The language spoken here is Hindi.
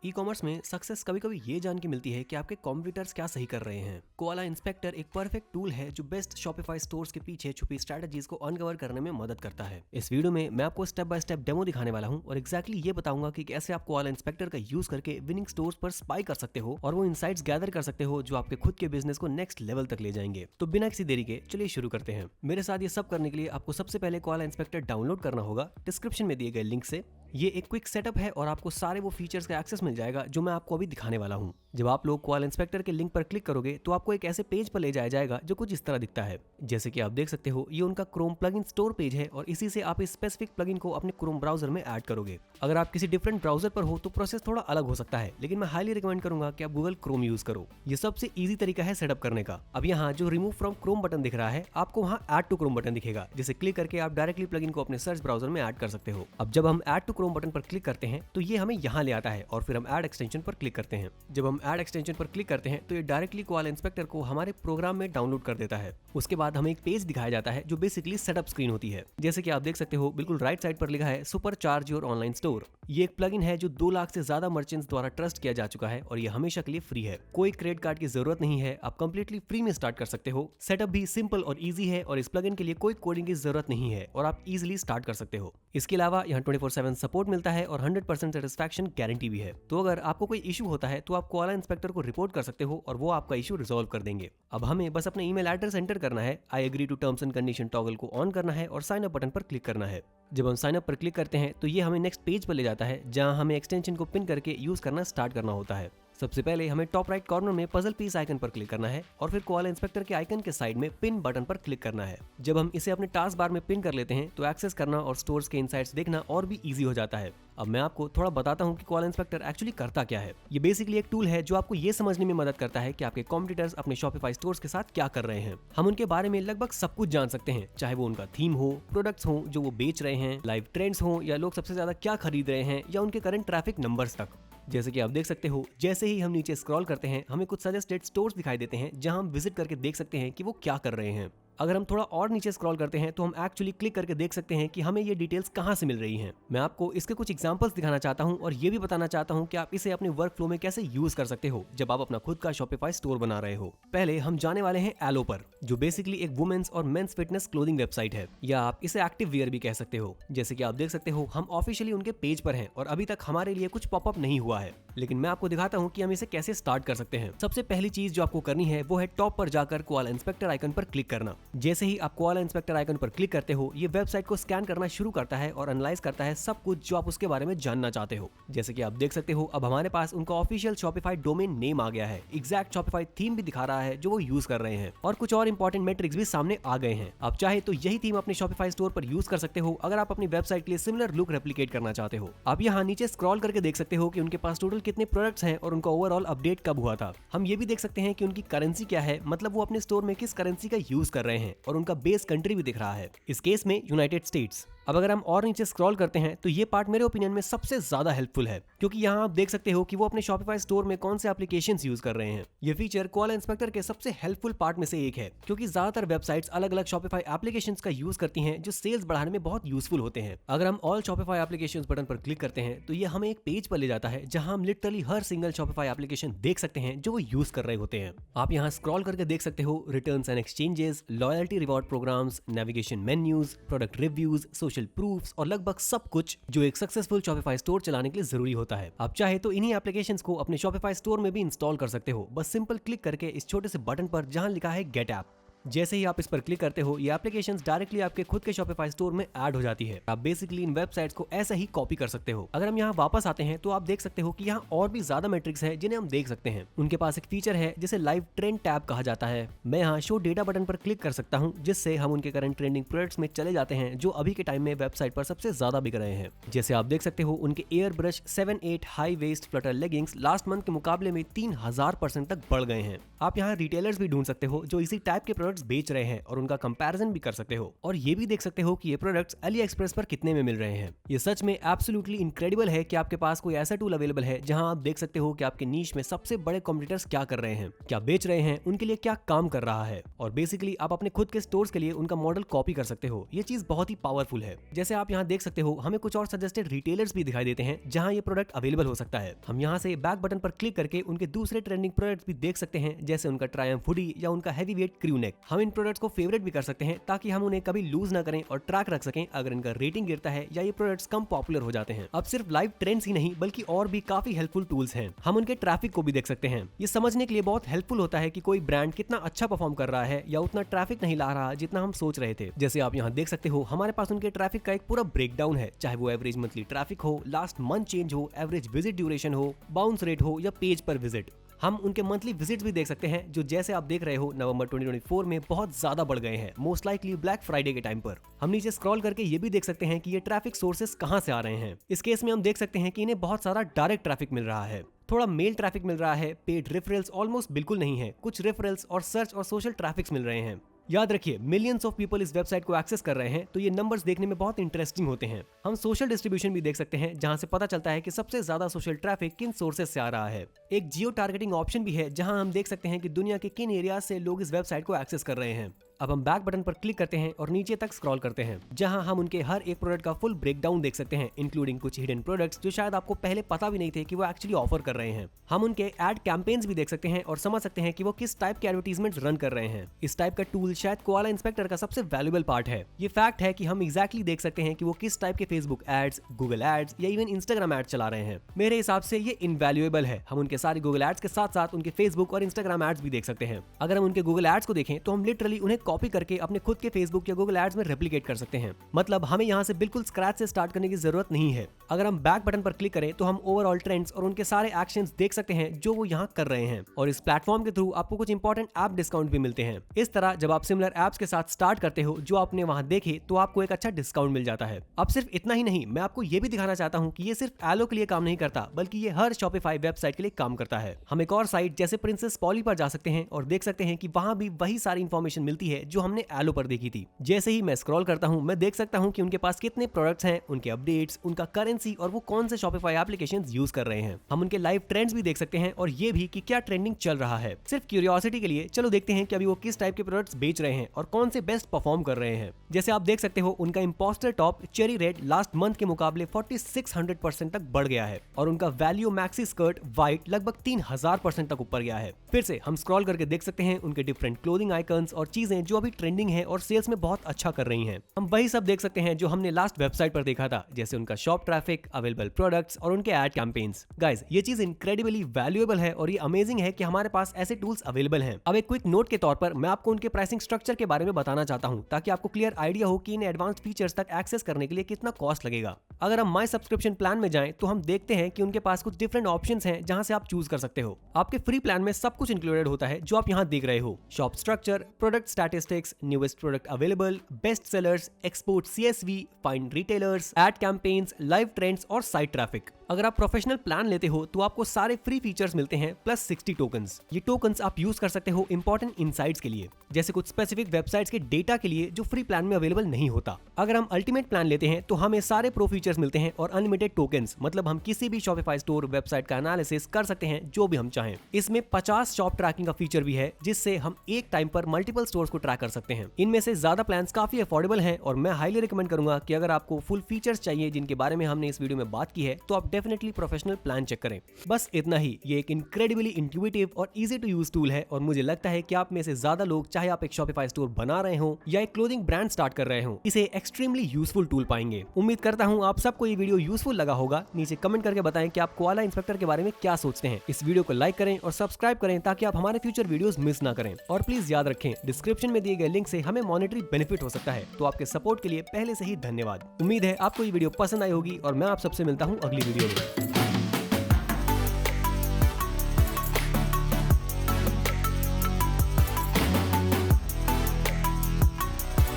ई कॉमर्स में सक्सेस कभी कभी ये जान के मिलती है कि आपके कॉम्पिटिटर्स क्या सही कर रहे हैं। कोआला इंस्पेक्टर एक परफेक्ट टूल है जो बेस्ट शॉपिफाई स्टोर्स के पीछे छुपी स्ट्रेटजीज को अनकवर करने में मदद करता है। इस वीडियो में मैं आपको स्टेप बाय स्टेप डेमो दिखाने वाला हूं और एक्जैक्टली ये बताऊंगा कि कैसे आप कोआला इंस्पेक्टर का यूज करके विनिंग स्टोर्स पर स्पाई कर सकते हो और वो इनसाइट्स गैदर कर सकते हो जो आपके खुद के बिजनेस को नेक्स्ट लेवल तक ले जाएंगे। तो बिना किसी देरी के चलिए शुरू करते हैं। मेरे साथ ये सब करने के लिए आपको सबसे पहले कोआला इंस्पेक्टर डाउनलोड करना होगा डिस्क्रिप्शन में दिए गए लिंक से। ये एक क्विक सेटअप है और आपको सारे वो फीचर्स का एक्सेस मिल जाएगा जो मैं आपको अभी दिखाने वाला हूँ। जब आप लोग कोआला इंस्पेक्टर के लिंक पर क्लिक करोगे तो आपको एक ऐसे पेज पर ले जाया जाएगा जो कुछ इस तरह दिखता है। जैसे कि आप देख सकते हो ये उनका क्रोम प्लगइन स्टोर पेज है और इसी से आप इस स्पेसिफिक प्लगइन को अपने क्रोम ब्राउजर में ऐड करोगे। अगर आप किसी डिफरेंट ब्राउजर पर हो तो प्रोसेस थोड़ा अलग हो सकता है, लेकिन मैं हाईली रिकमेंड करूंगा कि आप गूगल क्रोम यूज करो। ये सबसे इजी तरीका है सेटअप करने का। अब यहाँ जो रिमूव फ्रॉम क्रोम बटन दिख रहा है आपको वहाँ ऐड टू क्रोम बटन दिखेगा, जिसे क्लिक करके आप डायरेक्टली प्लगइन को अपने सर्च ब्राउजर में ऐड कर सकते हो। अब जब हम ऐड टू क्रोम बटन पर क्लिक करते हैं तो ये हमें यहाँ ले आता है और फिर हम ऐड एक्सटेंशन पर क्लिक करते हैं। जब हम ऐड एक्सटेंशन पर क्लिक करते हैं तो ये डायरेक्टली कोआला इंस्पेक्टर को हमारे प्रोग्राम में डाउनलोड कर देता है। उसके बाद हमें एक पेज दिखाया जाता है जो बेसिकली सेटअप स्क्रीन होती है। जैसे कि आप देख सकते हो बिल्कुल राइट साइड पर लिखा है super charge your online store. ये एक प्लगइन है जो 2 लाख से ज्यादा मर्चेंट्स द्वारा ट्रस्ट किया जा चुका है और ये हमेशा के लिए फ्री है। कोई क्रेडिट कार्ड की जरूरत नहीं है, आप कंप्लीटली फ्री में स्टार्ट कर सकते हो। सेटअप भी सिंपल और इजी है और इस प्लगइन के लिए कोई कोडिंग की जरूरत नहीं है और आप इजीली स्टार्ट कर सकते हो। इसके अलावा यहाँ 24/7 सपोर्ट मिलता है और 100% सेटिस्फैक्शन गारंटी भी है। तो अगर आपको कोई इशू होता है तो आप कोआला इंस्पेक्टर को रिपोर्ट कर सकते हो और वो आपका इशू रिजॉल्व कर देंगे। अब हमें बस अपना ईमेल एड्रेस एंटर करना है, I agree to terms and condition toggle को ऑन करना है और साइन अप बटन पर क्लिक करना है। जब हम साइन अप पर क्लिक करते हैं तो ये हमें नेक्स्ट पेज पर ले जाता है जहां हमें एक्सटेंशन को पिन करके यूज करना स्टार्ट करना होता है। सबसे पहले हमें टॉप राइट कॉर्नर में पजल पीस आइकन पर क्लिक करना है और फिर कोआला इंस्पेक्टर के आइकन के साइड में पिन बटन पर क्लिक करना है। जब हम इसे अपने टास्क बार में पिन कर लेते हैं तो एक्सेस करना और स्टोर्स के इनसाइट्स देखना और भी इजी हो जाता है। अब मैं आपको थोड़ा बताता हूँ कि कोआला इंस्पेक्टर एक्चुअली करता क्या है। ये बेसिकली एक टूल है जो आपको ये समझने में मदद करता है कि आपके कॉम्पिटिटर्स अपने शॉपिफाई स्टोर्स के साथ क्या कर रहे हैं। हम उनके बारे में लगभग सब कुछ जान सकते हैं, चाहे वो उनका थीम हो, प्रोडक्ट्स हो जो वो बेच रहे हैं, लाइव ट्रेंड्स हो या लोग सबसे ज्यादा क्या खरीद रहे हैं या उनके करंट ट्रैफिक नंबर्स तक। जैसे कि आप देख सकते हो जैसे ही हम नीचे स्क्रॉल करते हैं हमें कुछ सजेस्टेड स्टोर्स दिखाई देते हैं जहां हम विजिट करके देख सकते हैं कि वो क्या कर रहे हैं। अगर हम थोड़ा और नीचे स्क्रॉल करते हैं तो हम एक्चुअली क्लिक करके देख सकते हैं कि हमें ये डिटेल्स कहां से मिल रही हैं। मैं आपको इसके कुछ एग्जांपल्स दिखाना चाहता हूं और ये भी बताना चाहता हूं कि आप इसे अपने वर्क फ्लो में कैसे यूज कर सकते हो जब आप अपना खुद का शॉपिफाई स्टोर बना रहे हो। पहले हम जाने वाले हैं एलो पर, जो बेसिकली एक वुमेन्स और मेंस फिटनेस क्लोथिंग वेबसाइट है, या आप इसे एक्टिव वियर भी कह सकते हो। जैसे कि आप देख सकते हो हम ऑफिशियली उनके पेज पर हैं और अभी तक हमारे लिए कुछ पॉपअप नहीं हुआ है, लेकिन मैं आपको दिखाता हूँ कि हम इसे कैसे स्टार्ट कर सकते हैं। सबसे पहली चीज जो आपको करनी है वो है टॉप पर जाकर कोआला इंस्पेक्टर आइकन पर क्लिक करना। जैसे ही आप कोआला इंस्पेक्टर आइकन पर क्लिक करते हो ये वेबसाइट को स्कैन करना शुरू करता है और एनालाइज करता है सब कुछ जो आप उसके बारे में जानना चाहते हो। जैसे कि आप देख सकते हो अब हमारे पास उनका ऑफिशियल शॉपिफाई डोमेन नेम आ गया है, एग्जैक्ट शॉपिफाई थीम भी दिखा रहा है जो वो यूज कर रहे हैं और कुछ और इंपॉर्टेंट मेट्रिक्स भी सामने आ गए हैं। आप चाहे तो यही थीम अपने शॉपिफाई स्टोर पर यूज कर सकते हो अगर आप अपनी वेबसाइट के लिए सिमिलर लुक रेप्लिकेट करना चाहते हो। आप यहाँ नीचे स्क्रॉल करके देख सकते हो कि उनके पास टोटल कितने प्रोडक्ट्स हैं और उनका ओवरऑल अपडेट कब हुआ था। हम ये भी देख सकते हैं कि उनकी करेंसी क्या है, मतलब वो अपने स्टोर में किस करेंसी का यूज कर रहे हैं, और उनका बेस कंट्री भी दिख रहा है, इस केस में यूनाइटेड स्टेट्स। अब अगर हम और नीचे स्क्रॉल करते हैं तो ये पार्ट मेरे ओपिनियन में सबसे ज्यादा हेल्पफुल है, क्योंकि यहाँ आप देख सकते हो कि वो अपने शॉपिफाई स्टोर में कौन से एप्लीकेशंस यूज कर रहे हैं। ये फीचर कोआला इंस्पेक्टर के सबसे हेल्पफुल पार्ट में से एक है, क्योंकि ज्यादातर वेबसाइट्स अलग अलग शॉपिफाई एप्लीकेशंस का यूज करती हैं जो सेल्स बढ़ाने में बहुत यूजफुल होते हैं। अगर हम ऑल शॉपिफाई एप्लीकेशंस बटन पर क्लिक करते हैं तो ये हमें एक पेज पर ले जाता है जहां हम लिटरली हर सिंगल शॉपिफाई एप्लीकेशन देख सकते हैं जो वो यूज कर रहे होते हैं। आप यहाँ स्क्रॉल करके देख सकते हो returns and exchanges, loyalty reward programmes, navigation menus, product reviews, social proofs और लगभग सब कुछ जो एक सक्सेसफुल शॉपिफाई स्टोर चलाने के लिए जरूरी होता है। आप चाहे तो इन्हीं एप्लीकेशंस को अपने शॉपिफाई स्टोर में भी इंस्टॉल कर सकते हो, बस सिंपल क्लिक करके इस छोटे से बटन पर जहां लिखा है गेट ऐप। जैसे ही आप इस पर क्लिक करते हो ये एप्लीकेशंस डायरेक्टली आपके खुद के शॉपिफाई स्टोर में ऐड हो जाती है। आप बेसिकली इन वेबसाइट्स को ऐसे ही कॉपी कर सकते हो। अगर हम यहाँ वापस आते हैं तो आप देख सकते हो कि यहाँ और भी ज्यादा मैट्रिक्स हैं जिन्हें हम देख सकते हैं। उनके पास एक फीचर है जिसे लाइव ट्रेंड टैब कहा जाता है। मैं यहाँ शो डेटा बटन पर क्लिक कर सकता हूँ जिससे हम उनके करंट ट्रेंडिंग प्रोडक्ट्स में चले जाते हैं जो अभी के टाइम में वेबसाइट पर सबसे ज्यादा बिक रहे हैं। जैसे आप देख सकते हो उनके air brush 7/8 high waist Flutter leggings last month के मुकाबले में 3000% तक बढ़ गए हैं। आप यहाँ रिटेलर्स भी ढूंढ सकते हो जो इसी टाइप के प्रोडक्ट प्रोडक्ट्स बेच रहे हैं और उनका कंपैरिजन भी कर सकते हो और ये भी देख सकते हो कि ये प्रोडक्ट्स अली एक्सप्रेस पर कितने में मिल रहे हैं। ये सच में एब्सोल्युटली इनक्रेडिबल है कि आपके पास कोई ऐसा टूल अवेलेबल है जहां आप देख सकते हो कि आपके नीश में सबसे बड़े कॉम्पिटिटर्स क्या कर रहे हैं, क्या बेच रहे हैं, उनके लिए क्या काम कर रहा है और बेसिकली आप अपने खुद के स्टोर्स के लिए उनका मॉडल कॉपी कर सकते हो। ये चीज बहुत ही पावरफुल है। जैसे आप यहाँ देख सकते हो हमें कुछ और सजेस्टेड रिटेलर्स भी दिखाई देते हैं जहां ये प्रोडक्ट अवेलेबल हो सकता है। हम यहाँ से बैक बटन पर क्लिक करके उनके दूसरे ट्रेंडिंग प्रोडक्ट्स भी देख सकते हैं, जैसे उनका ट्रायम्फ हुडी या उनका हैवी वेट क्रू नेक। हम इन प्रोडक्ट्स को फेवरेट भी कर सकते हैं ताकि हम उन्हें कभी लूज ना करें और ट्रैक रख सकें अगर इनका रेटिंग गिरता है या ये प्रोडक्ट्स कम पॉपुलर हो जाते हैं। अब सिर्फ लाइव ट्रेंड्स ही नहीं बल्कि और भी काफी हेल्पफुल टूल्स हैं। हम उनके ट्रैफिक को भी देख सकते हैं। ये समझने के लिए बहुत हेल्पफुल होता है कि कोई ब्रांड कितना अच्छा परफॉर्म कर रहा है या उतना ट्रैफिक नहीं ला रहा जितना हम सोच रहे थे। जैसे आप यहाँ देख सकते हो हमारे पास उनके ट्रैफिक का एक पूरा ब्रेकडाउन है, चाहे वो एवरेज मंथली ट्रैफिक हो, लास्ट मंथ चेंज हो, एवरेज विजिट ड्यूरेशन हो, बाउंस रेट हो या पेज पर विजिट। हम उनके मंथली विजिट्स भी देख सकते हैं जो जैसे आप देख रहे हो नवंबर 2024 में बहुत ज्यादा बढ़ गए हैं, मोस्ट लाइकली ब्लैक फ्राइडे के टाइम पर। हम नीचे स्क्रॉल करके ये भी देख सकते हैं कि ये ट्रैफिक सोर्सेस कहां से आ रहे हैं। इस केस में हम देख सकते हैं कि इन्हें बहुत सारा डायरेक्ट ट्रैफिक मिल रहा है, थोड़ा मेल ट्रैफिक मिल रहा है, पेड रेफरल्स ऑलमोस्ट बिल्कुल नहीं है, कुछ रेफरल्स और सर्च और सोशल ट्रैफिक्स मिल रहे हैं। याद रखिए मिलियंस ऑफ पीपल इस वेबसाइट को एक्सेस कर रहे हैं तो ये नंबर्स देखने में बहुत इंटरेस्टिंग होते हैं। हम सोशल डिस्ट्रीब्यूशन भी देख सकते हैं जहां से पता चलता है कि सबसे ज्यादा सोशल ट्रैफिक किन सोर्सेस से आ रहा है। एक जियो टारगेटिंग ऑप्शन भी है जहां हम देख सकते हैं कि दुनिया के किन एरिया से लोग इस वेबसाइट को एक्सेस कर रहे हैं। अब हम बैक बटन पर क्लिक करते हैं और नीचे तक स्क्रॉल करते हैं जहां हम उनके हर एक प्रोडक्ट का फुल ब्रेकडाउन देख सकते हैं, इंक्लूडिंग कुछ हिडन प्रोडक्ट्स जो शायद आपको पहले पता भी नहीं थे कि वो एक्चुअली ऑफर कर रहे हैं। हम उनके एड कैंपेन्स भी देख सकते हैं और समझ सकते हैं कि वो किस टाइप के एडवर्टाइजमेंट रन कर रहे हैं। इस टाइप का टूल शायद कोआला इंस्पेक्टर का सबसे वैल्यूएबल पार्ट है। ये फैक्ट है कि हम एग्जैक्टली देख सकते हैं कि वो किस टाइप के फेसबुक एड्स, गूगल एड्स या इवन इंस्टाग्राम एड्स चला रहे हैं। मेरे हिसाब से ये इनवैल्यूएबल है। हम उनके सारे गूगल एड्स के साथ साथ उनके फेसबुक और इंस्टाग्राम एड्स भी देख सकते हैं। अगर हम उनके गूगल एड्स को देखें तो हम लिटरली उन्हें कॉपी करके अपने खुद के फेसबुक या गूगल एड्स में रेप्लिकेट कर सकते हैं। मतलब हमें यहाँ से बिल्कुल स्क्रैच से स्टार्ट करने की जरूरत नहीं है। अगर हम बैक बटन पर क्लिक करें तो हम ओवरऑल ट्रेंड्स और उनके सारे एक्शंस देख सकते हैं जो वो यहाँ कर रहे हैं और इस प्लेटफॉर्म के थ्रू आपको कुछ इंपॉर्टेंट ऐप डिस्काउंट भी मिलते हैं। इस तरह जब आप सिमिलर ऐप्स के साथ स्टार्ट करते हो जो आपने वहाँ देखे तो आपको एक अच्छा डिस्काउंट मिल जाता है। अब सिर्फ इतना ही नहीं, मैं आपको ये भी दिखाना चाहता हूँ कि ये सिर्फ एलो के लिए काम नहीं करता बल्कि ये हर शॉपिफाई वेबसाइट के लिए काम करता है। हम एक और साइट जैसे प्रिंसेस पॉली पर जा सकते हैं और देख सकते हैं कि वहाँ भी वही सारी इन्फॉर्मेशन मिलती है जो हमने एलो पर देखी थी। जैसे ही मैं स्क्रॉल करता हूं मैं देख सकता हूं कि उनके पास कितने प्रोडक्ट्स हैं, उनके अपडेट्स, उनका करेंसी और वो कौन से शॉपिफाई एप्लीकेशंस यूज कर रहे हैं। हम उनके लाइव ट्रेंड्स भी देख सकते हैं और ये भी कि क्या ट्रेंडिंग चल रहा है। सिर्फ क्यूरियोसिटी के लिए चलो देखते हैं कि अभी वो किस टाइप के प्रोडक्ट्स बेच रहे हैं और कौन से बेस्ट परफॉर्म कर रहे हैं। जैसे आप देख सकते हो उनका impostor top cherry red last month के मुकाबले 4600% तक बढ़ गया है और उनका वैल्यू मैक्सी स्कर्ट व्हाइट लगभग 3000% तक ऊपर गया है। फिर से हम स्क्रॉल करके देख सकते हैं उनके डिफरेंट क्लोथिंग आइकन्स और चीजें जो अभी ट्रेंडिंग है और सेल्स में बहुत अच्छा कर रही हैं। हम वही सब देख सकते हैं जो हमने लास्ट वेबसाइट पर देखा था, जैसे उनका शॉप ट्रैफिक, अवेलेबल प्रोडक्ट्स और उनके एड कैंपेन्स। गाइस ये चीज इनक्रेडिबली वैल्यूएबल है और ये अमेजिंग है कि हमारे पास ऐसे टूल्स अवेलेबल हैं। अब एक क्विक नोट के तौर पर मैं आपको उनके प्राइसिंग स्ट्रक्चर के बारे में बताना चाहता हूं ताकि आपको क्लियर आइडिया हो कि इन एडवांस्ड फीचर्स तक एक्सेस करने के लिए कितना कॉस्ट लगेगा। अगर हम माई सब्सक्रिप्शन प्लान में जाएं तो हम देखते हैं कि उनके पास कुछ डिफरेंट ऑप्शंस हैं जहां से आप चूज कर सकते हो। आपके फ्री प्लान में सब कुछ इंक्लूडेड होता है जो आप यहां देख रहे हो। Shop structure, product statistics, newest product available, best sellers, export CSV, find retailers, ad campaigns, live trends और साइट ट्रैफिक। अगर आप प्रोफेशनल प्लान लेते हो तो आपको सारे फ्री फीचर्स मिलते हैं प्लस 60 टोकन्स। ये टोकन्स आप यूज कर सकते हो इंपॉर्टेंट इनसाइट्स के लिए, जैसे कुछ स्पेसिफिक वेबसाइट्स के डेटा के लिए जो फ्री प्लान में अवेलेबल नहीं होता। अगर हम अल्टीमेट प्लान लेते हैं तो हमें सारे प्रो फीचर्स मिलते हैं और अनलिमिटेड टोकन्स, मतलब हम किसी भी शॉपिफाई स्टोर वेबसाइट का एनालिसिस कर सकते हैं जो भी हम चाहें। इसमें 50 शॉप ट्रैकिंग का फीचर भी है जिससे हम एक टाइम पर मल्टीपल स्टोर्स को ट्रैक कर सकते हैं। इनमें से ज्यादा प्लान्स काफी अफोर्डेबल हैं और मैं हाईली रिकमेंड करूंगा कि अगर आपको फुल फीचर्स चाहिए जिनके बारे में हमने इस वीडियो में बात की है तो आप डेफिनेटली प्रोफेशनल प्लान चेक करें। बस इतना ही। ये एक इनक्रेडिबली इंट्यूटिव और इजी टू यूज टूल है और मुझे लगता है कि आप में से ज्यादा लोग, चाहे आप एक शॉपिफाई स्टोर बना रहे हो या एक क्लोथिंग ब्रांड स्टार्ट कर रहे हो, इसे एक्सट्रीमली यूजफुल टूल पाएंगे। उम्मीद करता हूं आप सबको ये वीडियो यूजफुल लगा होगा। नीचे कमेंट करके बताएं कि आप कोआला इंस्पेक्टर के बारे में क्या सोचते हैं। इस वीडियो को लाइक करें और सब्सक्राइब करें ताकि आप हमारे फ्यूचर वीडियोस मिस ना करें। और प्लीज याद रखें, डिस्क्रिप्शन में दिए गए लिंक से हमें मॉनेटरी बेनिफिट हो सकता है। तो आपके सपोर्ट के लिए पहले से ही धन्यवाद। उम्मीद है आपको ये वीडियो पसंद आई होगी और मैं आप सबसे मिलता हूँ अगली वीडियो में।